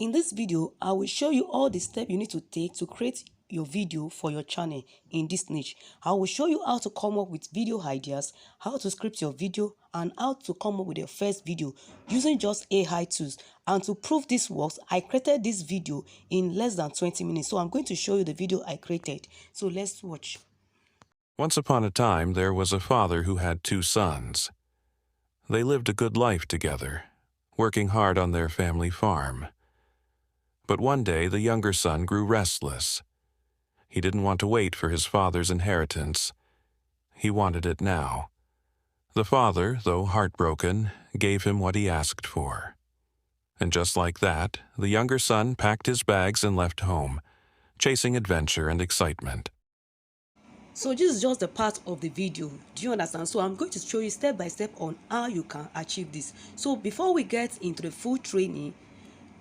In this video, I will show you all the steps you need to take to create your video for your channel in this niche. I will show you how to come up with video ideas, how to script your video, and how to come up with your first video using just AI tools. And to prove this works, I created this video in less than 20 minutes. So I'm going to show you the video I created. So let's watch. Once upon a time, there was a father who had 2 sons. They lived a good life together, working hard on their family farm. But one day, the younger son grew restless. He didn't want to wait for his father's inheritance. He wanted it now. The father, though heartbroken, gave him what he asked for. And just like that, the younger son packed his bags and left home, chasing adventure and excitement. So this is just the part of the video. Do you understand? So I'm going to show you step by step on how you can achieve this. So before we get into the full training,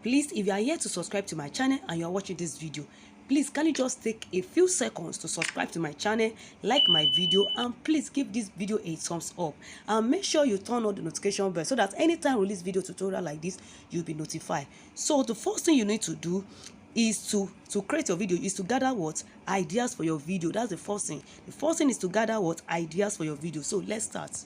please, if you are here to subscribe to my channel and you are watching this video, please can you just take a few seconds to subscribe to my channel, like my video, and please give this video a thumbs up, and make sure you turn on the notification bell so that anytime I release video tutorial like this, you'll be notified. So the first thing you need to do is to create your video is to gather what ideas for your video. That's the first thing. The first thing is to gather what ideas for your video. So let's start.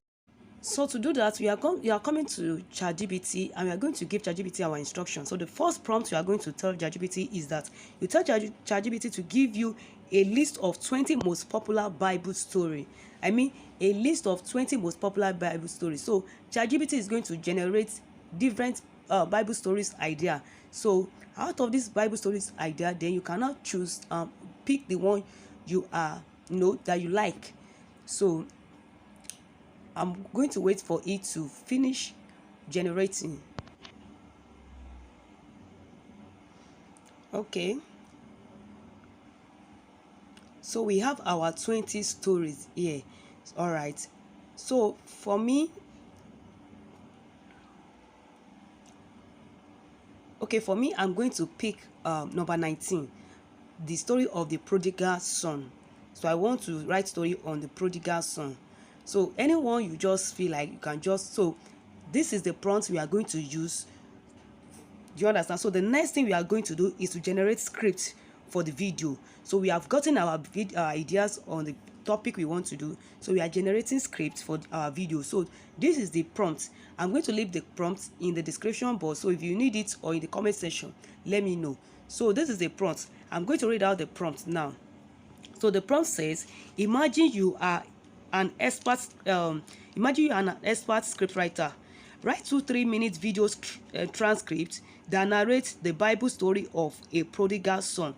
So to do that, we are coming to ChatGPT, and we are going to give ChatGPT our instructions. So the first prompt you are going to tell ChatGPT is that you tell ChatGPT to give you a list of 20 most popular Bible story. I mean, a list of 20 most popular Bible stories. So ChatGPT is going to generate different Bible stories idea. So out of this Bible stories idea, then you cannot choose pick the one you that you like. So I'm going to wait for it to finish generating. Okay. So we have our 20 stories here. All right. So for me, I'm going to pick number 19, the story of the prodigal son. So I want to write story on the prodigal son. So anyone you just feel like you can just, so this is the prompt we are going to use. Do you understand? So the next thing we are going to do is to generate script for the video. So we have gotten our ideas on the topic we want to do. So we are generating script for our video. So this is the prompt. I'm going to leave the prompt in the description box. So if you need it or in the comment section, let me know. So this is the prompt. I'm going to read out the prompt now. So the prompt says, imagine you are an expert script writer. Write 2-3 minute video transcript that narrates the Bible story of a prodigal son.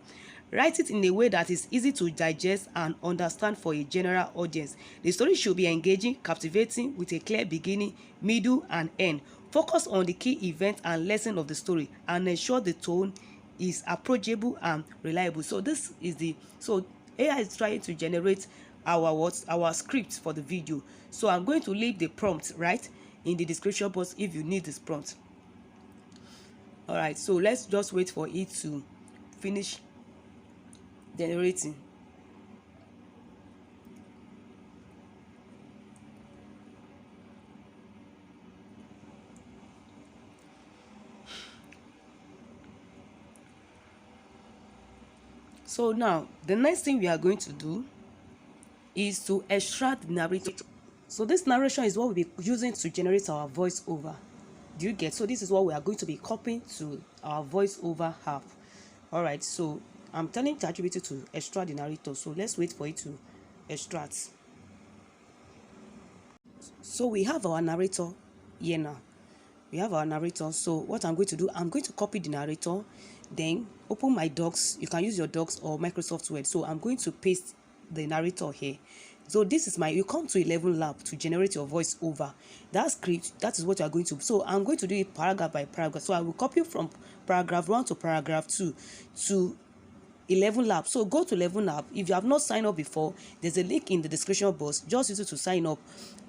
Write it in a way that is easy to digest and understand for a general audience. The story should be engaging, captivating, with a clear beginning, middle, and end. Focus on the key events and lesson of the story, and ensure the tone is approachable and reliable. So this is AI is trying to generate our script for the video. So I'm going to leave the prompt right in the description box if you need this prompt. All right, so let's just wait for it to finish generating. So now the next thing we are going to do is to extract the narrator. So this narration is what we'll be using to generate our voiceover. Do you get? So this is what we are going to be copying to our voiceover app. All right, so I'm telling ChatGPT to extract the narrator. So let's wait for it to extract. So we have our narrator here now. We have our narrator. So what I'm going to do, I'm going to copy the narrator, then open my docs. You can use your docs or Microsoft Word. So I'm going to paste the narrator here. So this is you come to 11 Lab to generate your voice over. That script, that is what you are going to. So I'm going to do it paragraph by paragraph. So I will copy from paragraph 1 to paragraph 2 to 11 Lab. So go to 11 Lab. If you have not signed up before, there's a link in the description box. Just use it to sign up.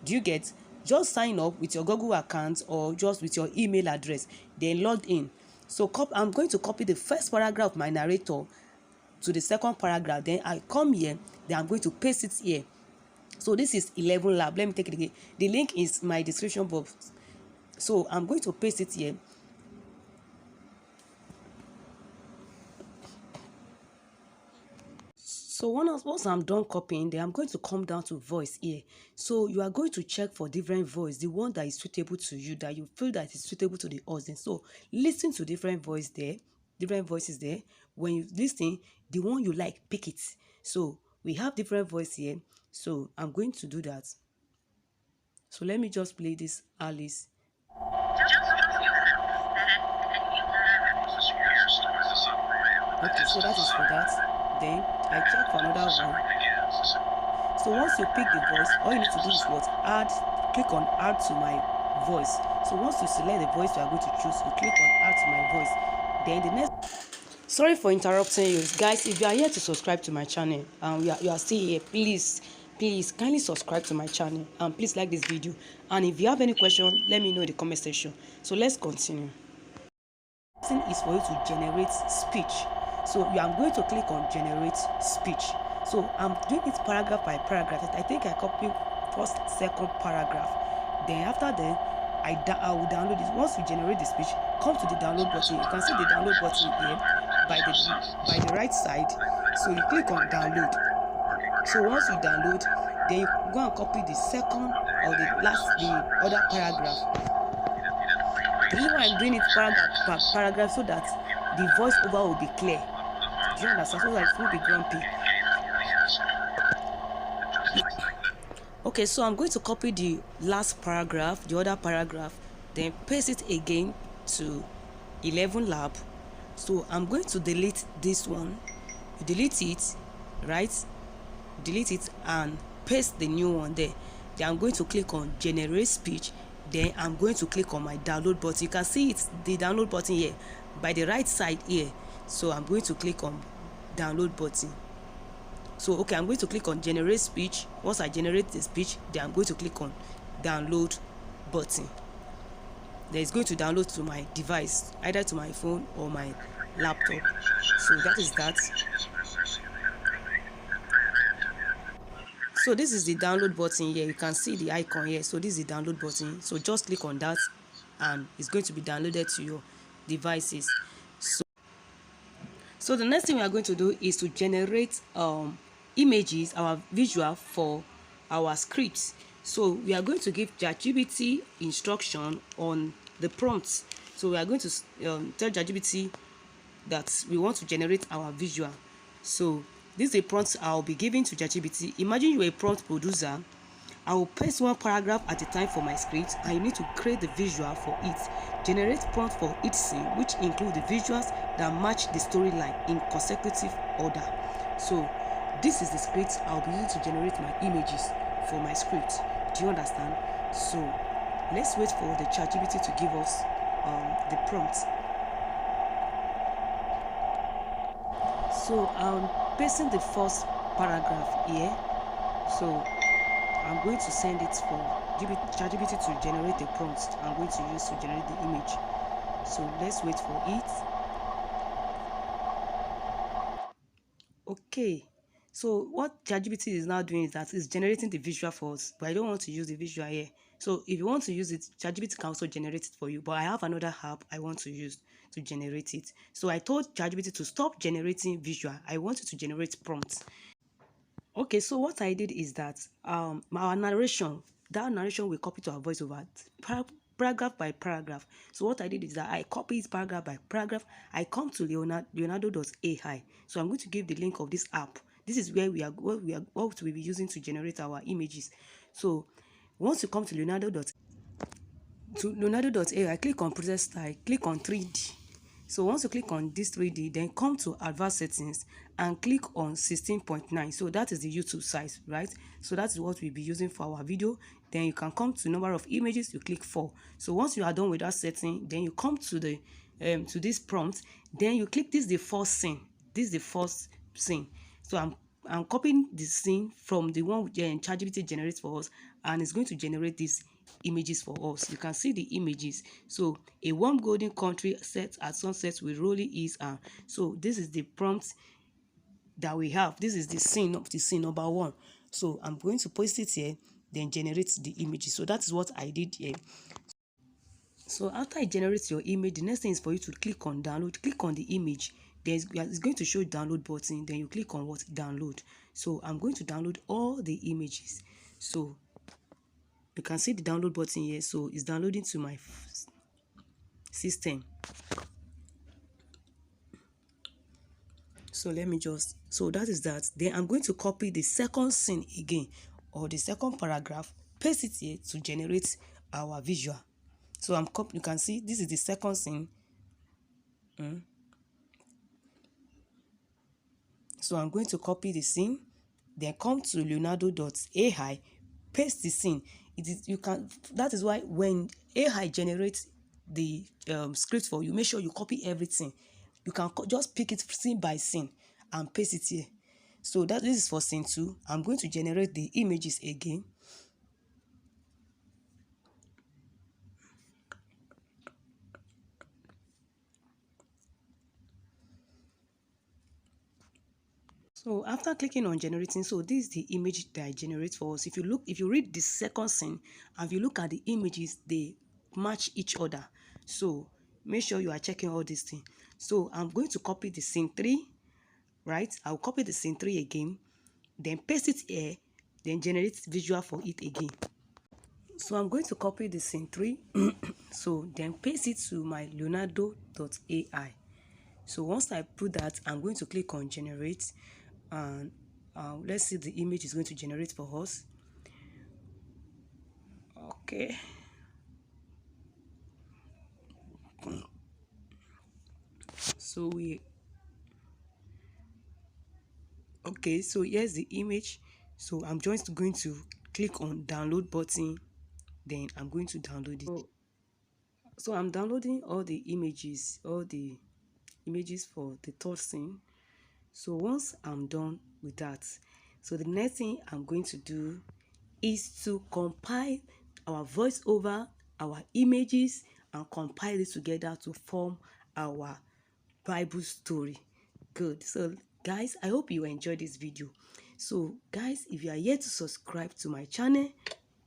Do you get? Just sign up with your Google account or just with your email address. Then log in. So I'm going to copy the first paragraph of my narrator to the second paragraph. Then I come here. Then I'm going to paste it here. So this is 11 Lab. Let me take it again. The link is my description box. So I'm going to paste it here. So once I'm done copying, then I'm going to come down to voice here. So you are going to check for different voice, the one that is suitable to you, that you feel that is suitable to the audience. So listen to different voice there, different voices there. When you listen, the one you like, pick it. So we have different voice here. So I'm going to do that. So let me just play this Alice. Okay, so that is for that. Then I check for another one. So once you pick the voice, all you need to do is what? Add, click on add to my voice. So once you select the voice you are going to choose, you click on add to my voice. Then the next, sorry for interrupting you guys. If you are here to subscribe to my channel and you are still here, please kindly subscribe to my channel and please like this video. And if you have any question, let me know in the comment section. So let's continue. Thing is for you to generate speech. So I'm going to click on generate speech. So I'm doing it paragraph by paragraph. I think I copy first, second paragraph. Then after that, I will download it. Once you generate the speech, come to the download button. You can see the download button here by the right side. So you click on download. So once you download, then you go and copy the second or the other paragraph. The reason why I'm doing it paragraph so that the voiceover will be clear. Do you understand? So that it won't be grumpy. Okay, so I'm going to copy the last paragraph, the other paragraph, then paste it again to 11 lab. So I'm going to delete this one. You delete it, right? Delete it and paste the new one there. Then I'm going to click on generate speech. Then I'm going to click on my download button. You can see it's the download button here by the right side here. So I'm going to click on download button. So okay, I'm going to click on generate speech. Once I generate the speech, then I'm going to click on download button. Then it's going to download to my device, either to my phone or my laptop. So that is that. So this is the download button here. You can see the icon here. So this is the download button. So just click on that and it's going to be downloaded to your devices. So the next thing we are going to do is to generate images, our visual for our scripts. So we are going to give ChatGPT instruction on the prompts. So we are going to tell ChatGPT that we want to generate our visual. So this is a prompt I'll be giving to ChatGPT. Imagine you're a prompt producer. I will paste one paragraph at a time for my script and you need to create the visual for it. Generate prompt for each scene, which include the visuals that match the storyline in consecutive order. So this is the script I'll be using to generate my images for my script. Do you understand? So let's wait for the ChatGPT to give us the prompt. So I'm pasting the first paragraph here. So I'm going to send it for ChatGPT to generate the prompt I'm going to use to generate the image. So let's wait for it. Okay. So what ChatGPT is now doing is that it's generating the visual for us, but I don't want to use the visual here. So if you want to use it, ChatGPT can also generate it for you. But I have another app I want to use to generate it. So I told ChatGPT to stop generating visual. I want it to generate prompts. Okay, so what I did is that our narration, that narration will copy to our voiceover paragraph by paragraph. So what I did is that I copy it paragraph by paragraph. I come to Leonardo.ai. So I'm going to give the link of this app. This is where what we will be using to generate our images. So once you come to Leonardo.ai, click on process style, click on 3D. So once you click on this 3D, then come to advanced settings and click on 16.9. So that is the YouTube size, right? So that's what we'll be using for our video. Then you can come to number of images, you click 4. So once you are done with that setting, then you come to the to this prompt, then you click this is the first scene. This is the first scene. So I'm copying the scene from the one ChatGPT generates for us, and it's going to generate these images for us. You can see the images. So a warm golden country set at sunset with rolling hills, and so this is the prompt that we have. This is the scene of the scene number 1. So I'm going to post it here, then generate the images. So that is what I did here. So after it generates your image, the next thing is for you to click on download. Click on the image. It's going to show download button. Then you click on what? Download. So I'm going to download all the images. So you can see the download button here. So it's downloading to my system. So let me just, so that is that. Then I'm going to copy the second scene again, or the second paragraph, paste it here to generate our visual. So you can see this is the second scene. So I'm going to copy the scene, then come to leonardo.ai, paste the scene. That is why when AI generates the script for you, make sure you copy everything. You can just pick it scene by scene and paste it here. So this is for scene 2. I'm going to generate the images again. So after clicking on generating, so this is the image that I generate for us. If you read the second scene, and if you look at the images, they match each other. So make sure you are checking all these things. So I'm going to copy the scene 3, right? I'll copy the scene 3 again, then paste it here, then generate visual for it again. So I'm going to copy the scene 3, so then paste it to my leonardo.ai. So once I put that, I'm going to click on generate, and let's see the image is going to generate for us. Okay. So so here's the image. So I'm just going to click on download button, then I'm going to download it. So I'm downloading all the images for the third scene. So once I'm done with that, so the next thing I'm going to do is to compile our voiceover, our images, and compile it together to form our Bible story. Good. So guys, I hope you enjoyed this video. So guys, if you are yet to subscribe to my channel,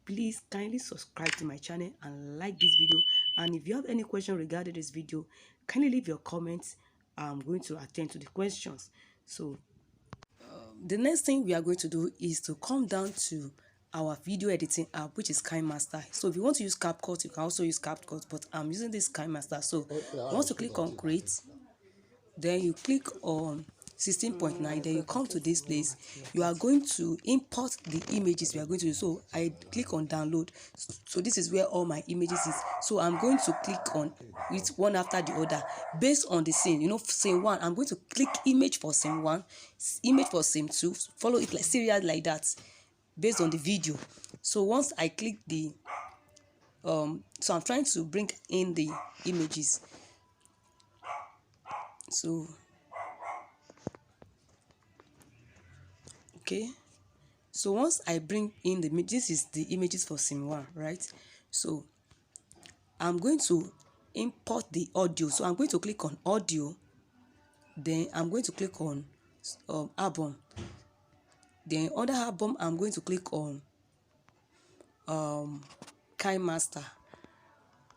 please kindly subscribe to my channel and like this video. And if you have any question regarding this video, kindly leave your comments. I'm going to attend to the questions. So the next thing we are going to do is to come down to our video editing app, which is KineMaster. So if you want to use CapCut, you can also use CapCut, but I'm using this KineMaster. So once you click on create, then you click on 16.9, then you come to this place. You are going to import the images we are going to use. So I click on download. So this is where all my images is. So I'm going to click on it one after the other based on the scene. Scene 1, I'm going to click image for scene 1, image for scene 2, follow it like serial like that based on the video. So once I click the so I'm trying to bring in the images. So okay, so once I bring in this is the images for scene 1, right? So I'm going to import the audio. So I'm going to click on audio, then I'm going to click on album, then under album I'm going to click on KineMaster,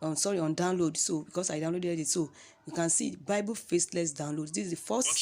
on download. So because I downloaded it, so you can see Bible Faceless download. This is the first